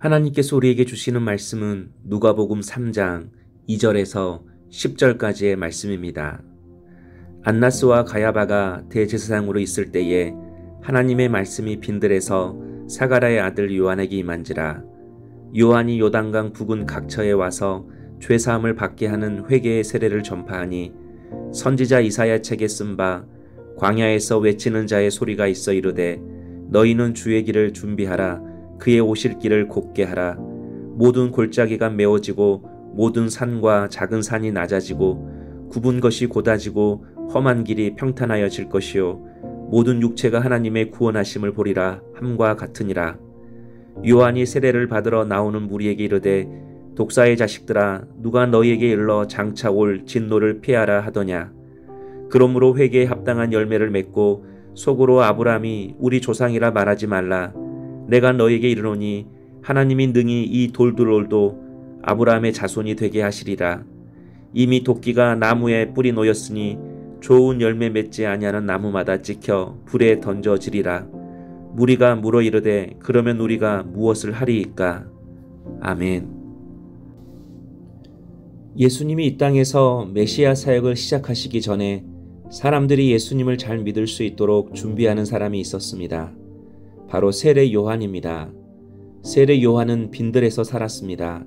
하나님께서 우리에게 주시는 말씀은 누가복음 3장 2절에서 10절까지의 말씀입니다. 안나스와 가야바가 대제사장으로 있을 때에 하나님의 말씀이 빈들에서 사가랴의 아들 요한에게 임한지라. 요한이 요단강 북은 각처에 와서 죄사함을 받게 하는 회개의 세례를 전파하니 선지자 이사야 책에 쓴 바 광야에서 외치는 자의 소리가 있어 이르되 너희는 주의 길을 준비하라. 그의 오실 길을 곱게 하라. 모든 골짜기가 메워지고 모든 산과 작은 산이 낮아지고 굽은 것이 곧아지고 험한 길이 평탄하여질 것이요 모든 육체가 하나님의 구원하심을 보리라 함과 같으니라. 요한이 세례를 받으러 나오는 무리에게 이르되 독사의 자식들아 누가 너희에게 일러 장차 올 진노를 피하라 하더냐. 그러므로 회개에 합당한 열매를 맺고 속으로 아브라함이 우리 조상이라 말하지 말라. 내가 너에게 이르노니 하나님이 능히 이 돌들올도 아브라함의 자손이 되게 하시리라. 이미 도끼가 나무에 뿌리 놓였으니 좋은 열매 맺지 아니하는 나무마다 찍혀 불에 던져지리라. 무리가 물어 이르되 그러면 우리가 무엇을 하리이까? 아멘. 예수님이 이 땅에서 메시아 사역을 시작하시기 전에 사람들이 예수님을 잘 믿을 수 있도록 준비하는 사람이 있었습니다. 바로 세례 요한입니다. 세례 요한은 빈들에서 살았습니다.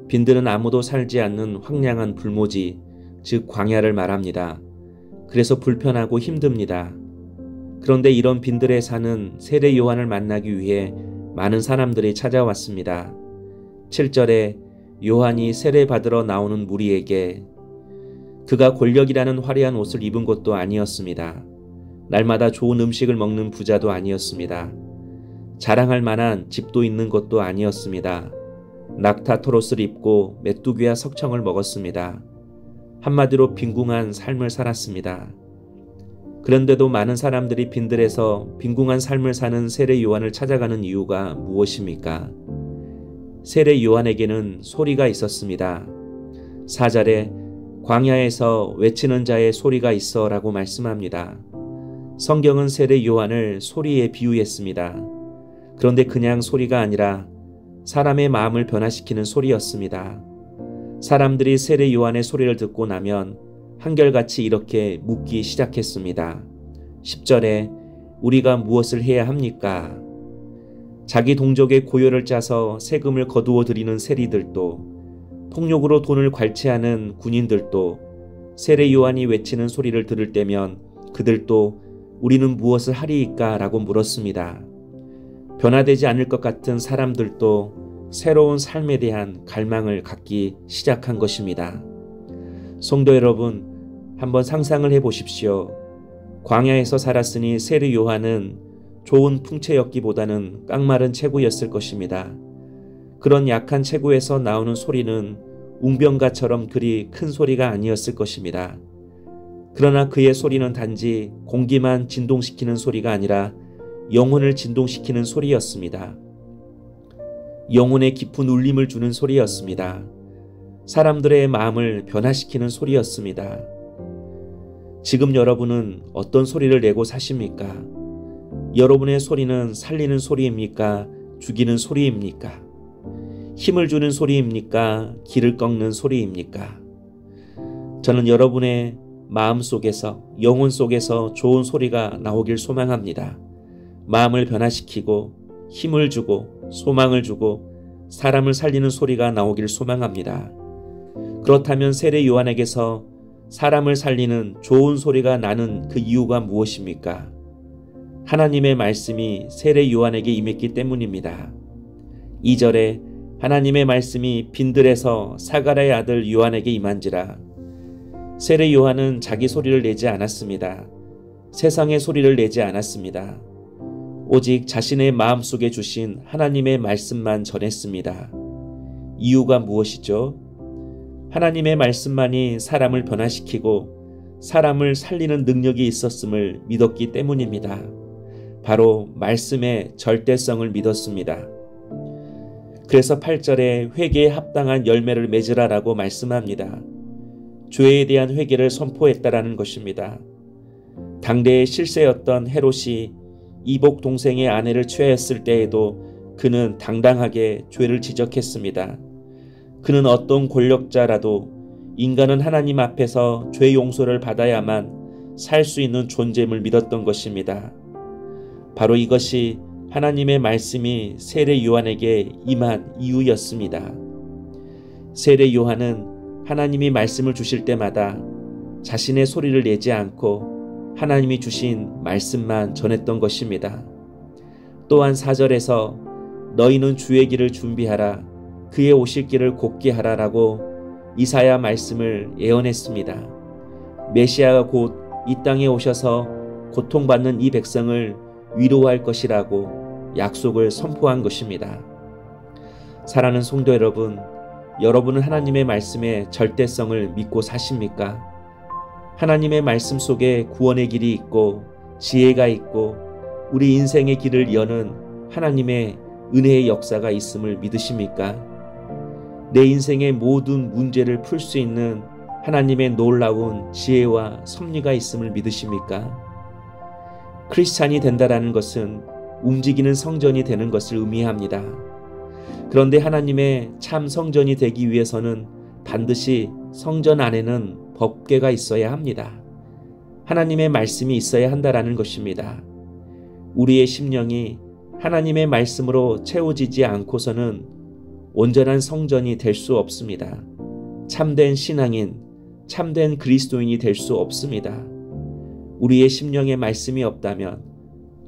빈들은 아무도 살지 않는 황량한 불모지, 즉 광야를 말합니다. 그래서 불편하고 힘듭니다. 그런데 이런 빈들에 사는 세례 요한을 만나기 위해 많은 사람들이 찾아왔습니다. 7절에 요한이 세례 받으러 나오는 무리에게 그가 권력이라는 화려한 옷을 입은 것도 아니었습니다. 날마다 좋은 음식을 먹는 부자도 아니었습니다. 자랑할 만한 집도 있는 것도 아니었습니다. 낙타 토롯을 입고 메뚜기와 석청을 먹었습니다. 한마디로 빈궁한 삶을 살았습니다. 그런데도 많은 사람들이 빈들에서 빈궁한 삶을 사는 세례 요한을 찾아가는 이유가 무엇입니까? 세례 요한에게는 소리가 있었습니다. 4절에 광야에서 외치는 자의 소리가 있어 라고 말씀합니다. 성경은 세례 요한을 소리에 비유했습니다. 그런데 그냥 소리가 아니라 사람의 마음을 변화시키는 소리였습니다. 사람들이 세례 요한의 소리를 듣고 나면 한결같이 이렇게 묻기 시작했습니다. 10절에 우리가 무엇을 해야 합니까? 자기 동족의 고요를 짜서 세금을 거두어 들이는 세리들도 폭력으로 돈을 괄치하는 군인들도 세례 요한이 외치는 소리를 들을 때면 그들도 우리는 무엇을 하리이까? 라고 물었습니다. 변화되지 않을 것 같은 사람들도 새로운 삶에 대한 갈망을 갖기 시작한 것입니다. 성도 여러분, 한번 상상을 해보십시오. 광야에서 살았으니 세례 요한은 좋은 풍채였기보다는 깡마른 체구였을 것입니다. 그런 약한 체구에서 나오는 소리는 웅변가처럼 그리 큰 소리가 아니었을 것입니다. 그러나 그의 소리는 단지 공기만 진동시키는 소리가 아니라 영혼을 진동시키는 소리였습니다. 영혼에 깊은 울림을 주는 소리였습니다. 사람들의 마음을 변화시키는 소리였습니다. 지금 여러분은 어떤 소리를 내고 사십니까? 여러분의 소리는 살리는 소리입니까? 죽이는 소리입니까? 힘을 주는 소리입니까? 길을 꺾는 소리입니까? 저는 여러분의 마음 속에서, 영혼 속에서 좋은 소리가 나오길 소망합니다. 마음을 변화시키고 힘을 주고 소망을 주고 사람을 살리는 소리가 나오길 소망합니다. 그렇다면 세례 요한에게서 사람을 살리는 좋은 소리가 나는 그 이유가 무엇입니까? 하나님의 말씀이 세례 요한에게 임했기 때문입니다. 2절에 하나님의 말씀이 빈들에서 사가랴의 아들 요한에게 임한지라. 세례 요한은 자기 소리를 내지 않았습니다. 세상의 소리를 내지 않았습니다. 오직 자신의 마음속에 주신 하나님의 말씀만 전했습니다. 이유가 무엇이죠? 하나님의 말씀만이 사람을 변화시키고 사람을 살리는 능력이 있었음을 믿었기 때문입니다. 바로 말씀의 절대성을 믿었습니다. 그래서 8절에 회개에 합당한 열매를 맺으라라고 말씀합니다. 죄에 대한 회개를 선포했다라는 것입니다. 당대의 실세였던 헤롯이 이복 동생의 아내를 취하였을 때에도 그는 당당하게 죄를 지적했습니다. 그는 어떤 권력자라도 인간은 하나님 앞에서 죄 용서를 받아야만 살 수 있는 존재임을 믿었던 것입니다. 바로 이것이 하나님의 말씀이 세례 요한에게 임한 이유였습니다. 세례 요한은 하나님이 말씀을 주실 때마다 자신의 소리를 내지 않고 하나님이 주신 말씀만 전했던 것입니다. 또한 4절에서 너희는 주의 길을 준비하라 그의 오실 길을 곧게 하라라고 이사야 말씀을 예언했습니다. 메시아가 곧 이 땅에 오셔서 고통받는 이 백성을 위로할 것이라고 약속을 선포한 것입니다. 사랑하는 성도 여러분, 여러분은 하나님의 말씀의 절대성을 믿고 사십니까? 하나님의 말씀 속에 구원의 길이 있고 지혜가 있고 우리 인생의 길을 여는 하나님의 은혜의 역사가 있음을 믿으십니까? 내 인생의 모든 문제를 풀 수 있는 하나님의 놀라운 지혜와 섭리가 있음을 믿으십니까? 크리스찬이 된다라는 것은 움직이는 성전이 되는 것을 의미합니다. 그런데 하나님의 참 성전이 되기 위해서는 반드시 성전 안에는 법궤가 있어야 합니다. 하나님의 말씀이 있어야 한다라는 것입니다. 우리의 심령이 하나님의 말씀으로 채워지지 않고서는 온전한 성전이 될 수 없습니다. 참된 신앙인, 참된 그리스도인이 될 수 없습니다. 우리의 심령에 말씀이 없다면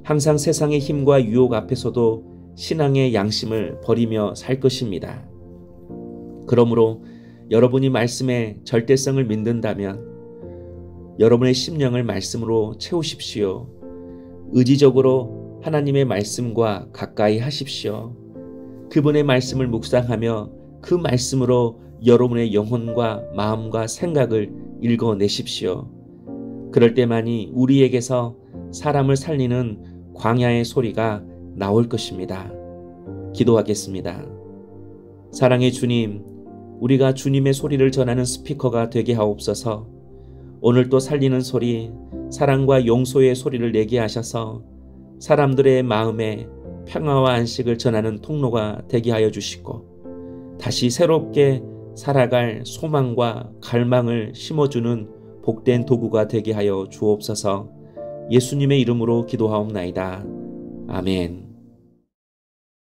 항상 세상의 힘과 유혹 앞에서도 신앙의 양심을 버리며 살 것입니다. 그러므로 여러분이 말씀의 절대성을 믿는다면 여러분의 심령을 말씀으로 채우십시오. 의지적으로 하나님의 말씀과 가까이 하십시오. 그분의 말씀을 묵상하며 그 말씀으로 여러분의 영혼과 마음과 생각을 읽어내십시오. 그럴 때만이 우리에게서 사람을 살리는 광야의 소리가 나올 것입니다. 기도하겠습니다. 사랑의 주님, 우리가 주님의 소리를 전하는 스피커가 되게 하옵소서. 오늘 또 살리는 소리, 사랑과 용서의 소리를 내게 하셔서 사람들의 마음에 평화와 안식을 전하는 통로가 되게 하여 주시고 다시 새롭게 살아갈 소망과 갈망을 심어주는 복된 도구가 되게 하여 주옵소서. 예수님의 이름으로 기도하옵나이다. 아멘.